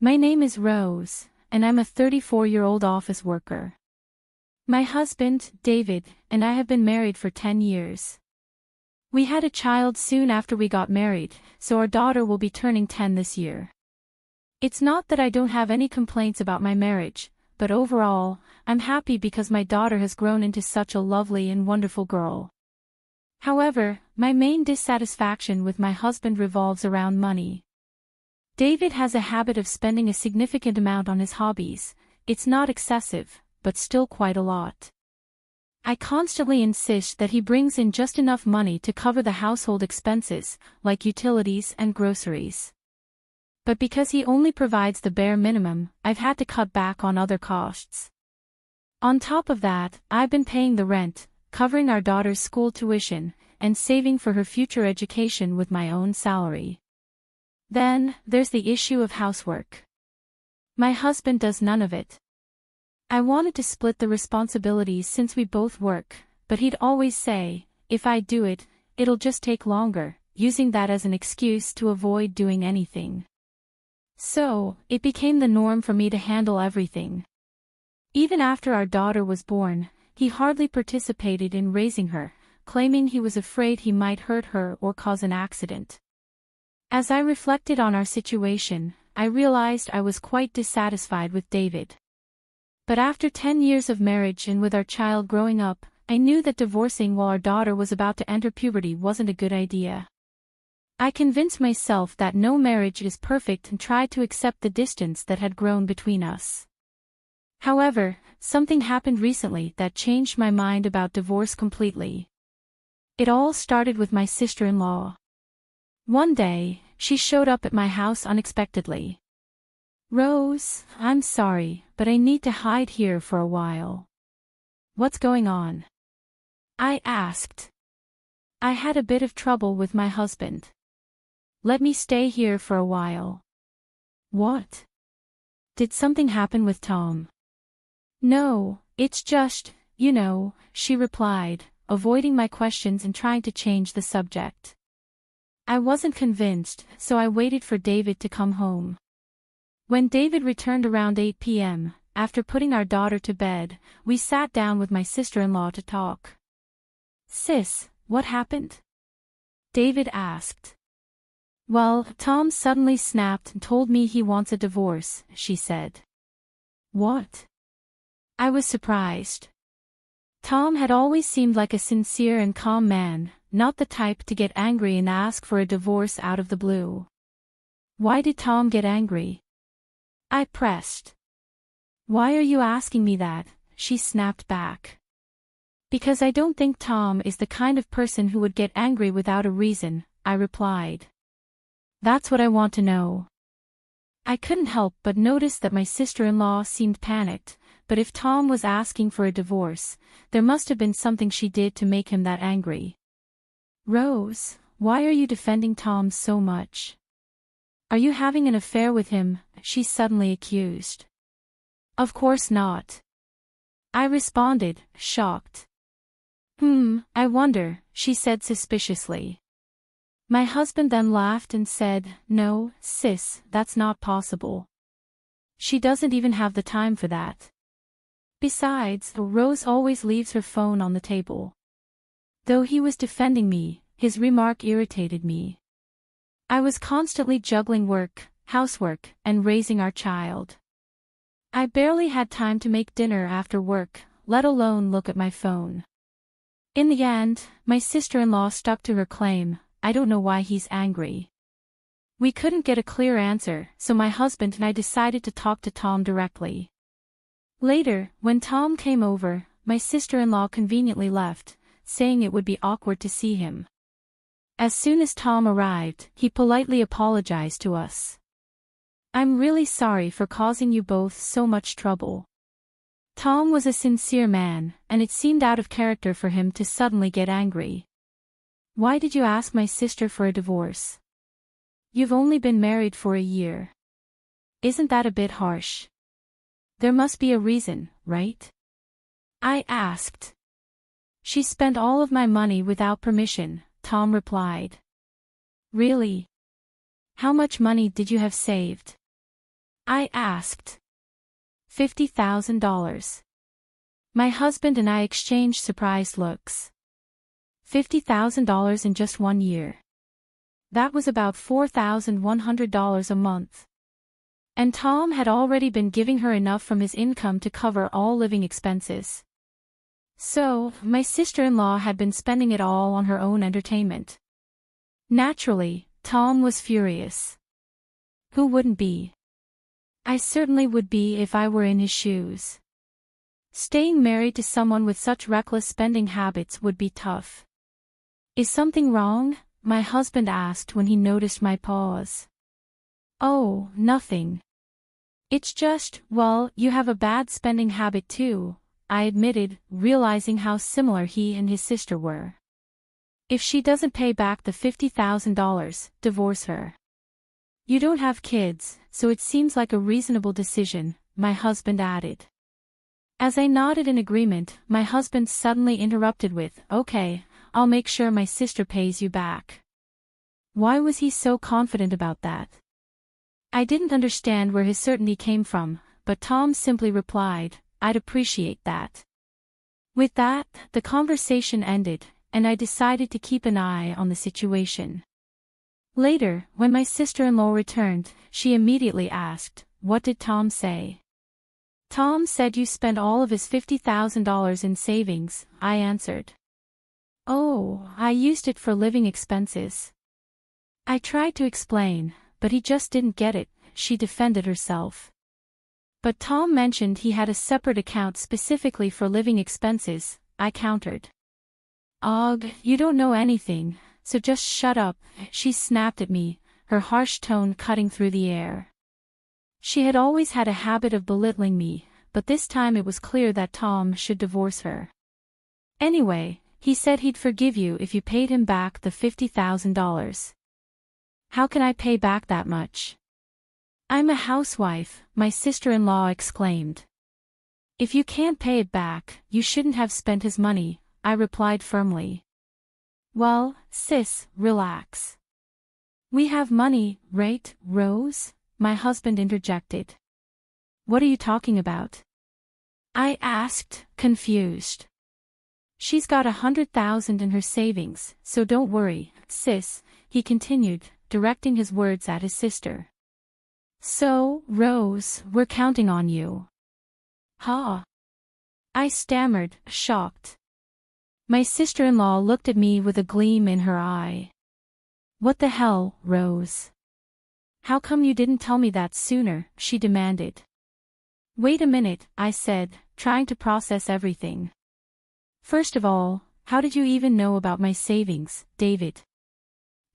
My name is Rose, and I'm a 34-year-old office worker. My husband, David, and I have been married for 10 years. We had a child soon after we got married, so our daughter will be turning 10 this year. It's not that I don't have any complaints about my marriage, but overall, I'm happy because my daughter has grown into such a lovely and wonderful girl. However, my main dissatisfaction with my husband revolves around money. David has a habit of spending a significant amount on his hobbies. It's not excessive, but still quite a lot. I constantly insist that he brings in just enough money to cover the household expenses, like utilities and groceries. But because he only provides the bare minimum, I've had to cut back on other costs. On top of that, I've been paying the rent, covering our daughter's school tuition, and saving for her future education with my own salary. Then, there's the issue of housework. My husband does none of it. I wanted to split the responsibilities since we both work, but he'd always say, if I do it, it'll just take longer, using that as an excuse to avoid doing anything. So, it became the norm for me to handle everything. Even after our daughter was born, he hardly participated in raising her, claiming he was afraid he might hurt her or cause an accident. As I reflected on our situation, I realized I was quite dissatisfied with David. But after 10 years of marriage and with our child growing up, I knew that divorcing while our daughter was about to enter puberty wasn't a good idea. I convinced myself that no marriage is perfect and tried to accept the distance that had grown between us. However, something happened recently that changed my mind about divorce completely. It all started with my sister-in-law. One day, she showed up at my house unexpectedly. "Rose, I'm sorry, but I need to hide here for a while." "What's going on?" I asked. "I had a bit of trouble with my husband. Let me stay here for a while." "What? Did something happen with Tom?" "No, it's just, she replied, avoiding my questions and trying to change the subject. I wasn't convinced, so I waited for David to come home. When David returned around 8 p.m., after putting our daughter to bed, we sat down with my sister-in-law to talk. "Sis, what happened?" David asked. "Well, Tom suddenly snapped and told me he wants a divorce," she said. "What?" I was surprised. Tom had always seemed like a sincere and calm man, not the type to get angry and ask for a divorce out of the blue. "Why did Tom get angry?" I pressed. "Why are you asking me that?" she snapped back. "Because I don't think Tom is the kind of person who would get angry without a reason," I replied. "That's what I want to know." I couldn't help but notice that my sister-in-law seemed panicked, but if Tom was asking for a divorce, there must have been something she did to make him that angry. "Rose, why are you defending Tom so much? Are you having an affair with him?" she suddenly accused. "Of course not," I responded, shocked. I wonder," she said suspiciously. My husband then laughed and said, "No, sis, that's not possible. She doesn't even have the time for that. Besides, Rose always leaves her phone on the table." Though he was defending me, his remark irritated me. I was constantly juggling work, housework, and raising our child. I barely had time to make dinner after work, let alone look at my phone. In the end, my sister-in-law stuck to her claim, "I don't know why he's angry." We couldn't get a clear answer, so my husband and I decided to talk to Tom directly. Later, when Tom came over, my sister-in-law conveniently left, saying it would be awkward to see him. As soon as Tom arrived, he politely apologized to us. "I'm really sorry for causing you both so much trouble." Tom was a sincere man, and it seemed out of character for him to suddenly get angry. "Why did you ask my sister for a divorce? You've only been married for a year. Isn't that a bit harsh? There must be a reason, right?" I asked. "She spent all of my money without permission," Tom replied. "Really? How much money did you have saved?" I asked. $50,000. My husband and I exchanged surprised looks. $50,000 in just 1 year. That was about $4,100 a month. And Tom had already been giving her enough from his income to cover all living expenses. So, my sister-in-law had been spending it all on her own entertainment. Naturally, Tom was furious. Who wouldn't be? I certainly would be if I were in his shoes. Staying married to someone with such reckless spending habits would be tough. Is something wrong? My husband asked when he noticed my pause. Oh, nothing. It's just, well, you have a bad spending habit too, I admitted, realizing how similar he and his sister were. If she doesn't pay back the $50,000, divorce her. You don't have kids, so it seems like a reasonable decision, my husband added. As I nodded in agreement, my husband suddenly interrupted with, okay, I'll make sure my sister pays you back. Why was he so confident about that? I didn't understand where his certainty came from, but Tom simply replied, I'd appreciate that. With that, the conversation ended, and I decided to keep an eye on the situation. Later, when my sister-in-law returned, she immediately asked, what did Tom say? Tom said you spent all of his $50,000 in savings, I answered. Oh, I used it for living expenses. I tried to explain, but he just didn't get it, she defended herself. But Tom mentioned he had a separate account specifically for living expenses, I countered. Ugh, you don't know anything, so just shut up, she snapped at me, her harsh tone cutting through the air. She had always had a habit of belittling me, but this time it was clear that Tom should divorce her. Anyway, he said he'd forgive you if you paid him back the $50,000. How can I pay back that much? I'm a housewife, my sister-in-law exclaimed. If you can't pay it back, you shouldn't have spent his money, I replied firmly. Well, sis, relax. We have money, right, Rose? My husband interjected. What are you talking about? I asked, confused. She's got $100,000 in her savings, so don't worry, sis, he continued, directing his words at his sister. So, Rose, we're counting on you. Huh? I stammered, shocked. My sister-in-law looked at me with a gleam in her eye. What the hell, Rose? How come you didn't tell me that sooner, she demanded. Wait a minute, I said, trying to process everything. First of all, how did you even know about my savings, David?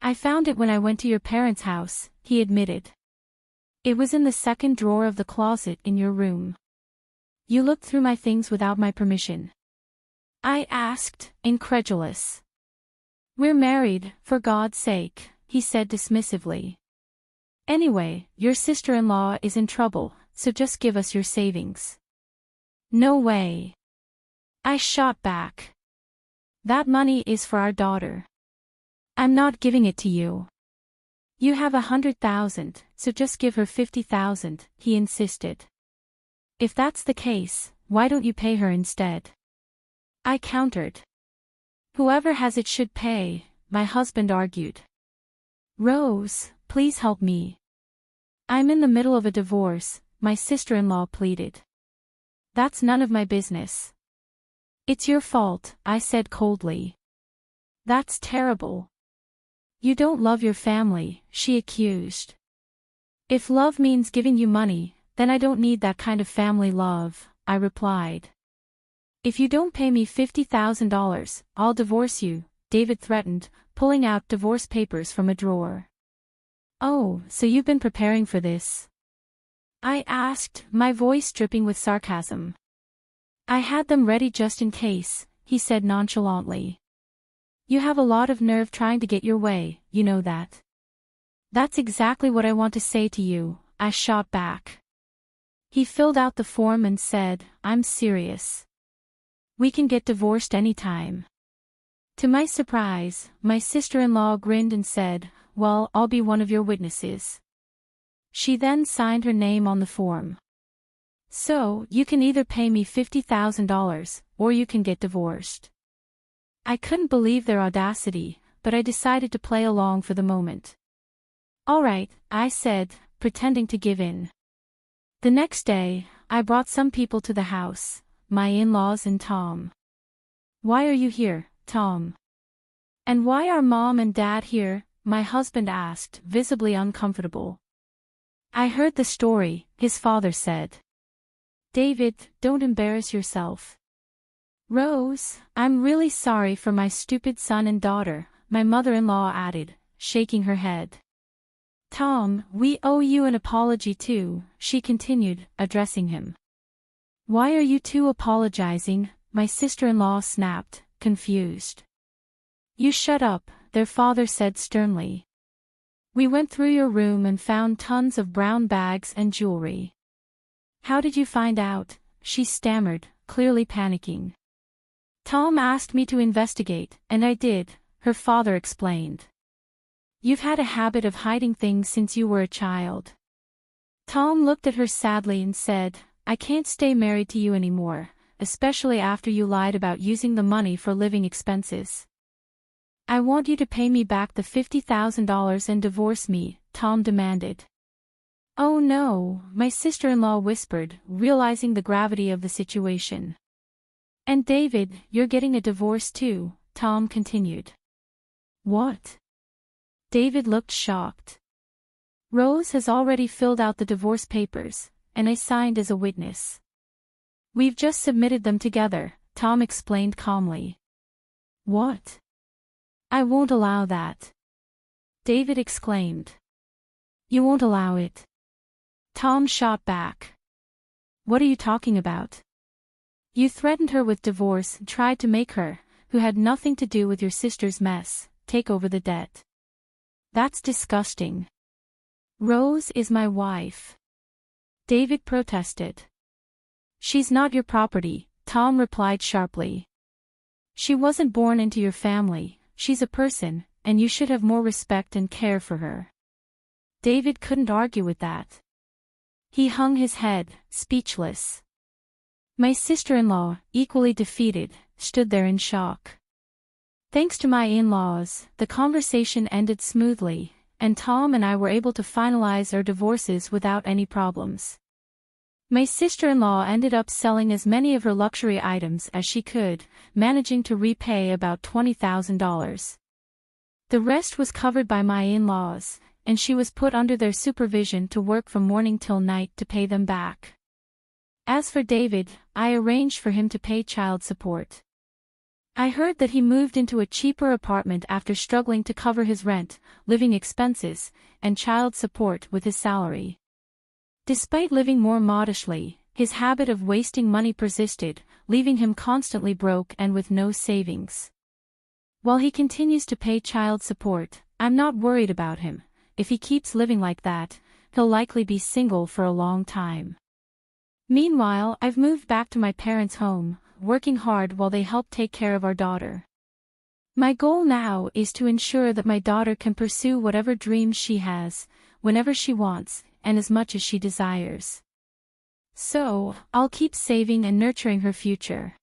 I found it when I went to your parents' house, he admitted. It was in the second drawer of the closet in your room. You looked through my things without my permission. I asked, incredulous. We're married, for God's sake, he said dismissively. Anyway, your sister-in-law is in trouble, so just give us your savings. No way. I shot back. That money is for our daughter. I'm not giving it to you. You have $100,000, so just give her $50,000, he insisted. If that's the case, why don't you pay her instead? I countered. Whoever has it should pay, my husband argued. Rose, please help me. I'm in the middle of a divorce, my sister-in-law pleaded. That's none of my business. It's your fault, I said coldly. That's terrible. You don't love your family, she accused. If love means giving you money, then I don't need that kind of family love, I replied. If you don't pay me $50,000, I'll divorce you, David threatened, pulling out divorce papers from a drawer. Oh, so you've been preparing for this? I asked, my voice dripping with sarcasm. I had them ready just in case, he said nonchalantly. You have a lot of nerve trying to get your way, you know that. That's exactly what I want to say to you, I shot back. He filled out the form and said, I'm serious. We can get divorced anytime. To my surprise, my sister-in-law grinned and said, well, I'll be one of your witnesses. She then signed her name on the form. So, you can either pay me $50,000, or you can get divorced. I couldn't believe their audacity, but I decided to play along for the moment. All right, I said, pretending to give in. The next day, I brought some people to the house, my in-laws and Tom. Why are you here, Tom? And why are Mom and Dad here? My husband asked, visibly uncomfortable. I heard the story, his father said. David, don't embarrass yourself. Rose, I'm really sorry for my stupid son and daughter, my mother-in-law added, shaking her head. Tom, we owe you an apology too, she continued, addressing him. Why are you two apologizing? My sister-in-law snapped, confused. You shut up, their father said sternly. We went through your room and found tons of brown bags and jewelry. How did you find out? She stammered, clearly panicking. Tom asked me to investigate, and I did, her father explained. You've had a habit of hiding things since you were a child. Tom looked at her sadly and said, I can't stay married to you anymore, especially after you lied about using the money for living expenses. I want you to pay me back the $50,000 and divorce me, Tom demanded. Oh no, my sister-in-law whispered, realizing the gravity of the situation. And David, you're getting a divorce too, Tom continued. What? David looked shocked. Rose has already filled out the divorce papers, and I signed as a witness. We've just submitted them together, Tom explained calmly. What? I won't allow that. David exclaimed. You won't allow it. Tom shot back. What are you talking about? You threatened her with divorce and tried to make her, who had nothing to do with your sister's mess, take over the debt. That's disgusting. Rose is my wife. David protested. She's not your property, Tom replied sharply. She wasn't born into your family, she's a person, and you should have more respect and care for her. David couldn't argue with that. He hung his head, speechless. My sister-in-law, equally defeated, stood there in shock. Thanks to my in-laws, the conversation ended smoothly, and Tom and I were able to finalize our divorces without any problems. My sister-in-law ended up selling as many of her luxury items as she could, managing to repay about $20,000. The rest was covered by my in-laws, and she was put under their supervision to work from morning till night to pay them back. As for David, I arranged for him to pay child support. I heard that he moved into a cheaper apartment after struggling to cover his rent, living expenses, and child support with his salary. Despite living more modestly, his habit of wasting money persisted, leaving him constantly broke and with no savings. While he continues to pay child support, I'm not worried about him. If he keeps living like that, he'll likely be single for a long time. Meanwhile, I've moved back to my parents' home, working hard while they help take care of our daughter. My goal now is to ensure that my daughter can pursue whatever dreams she has, whenever she wants, and as much as she desires. So, I'll keep saving and nurturing her future.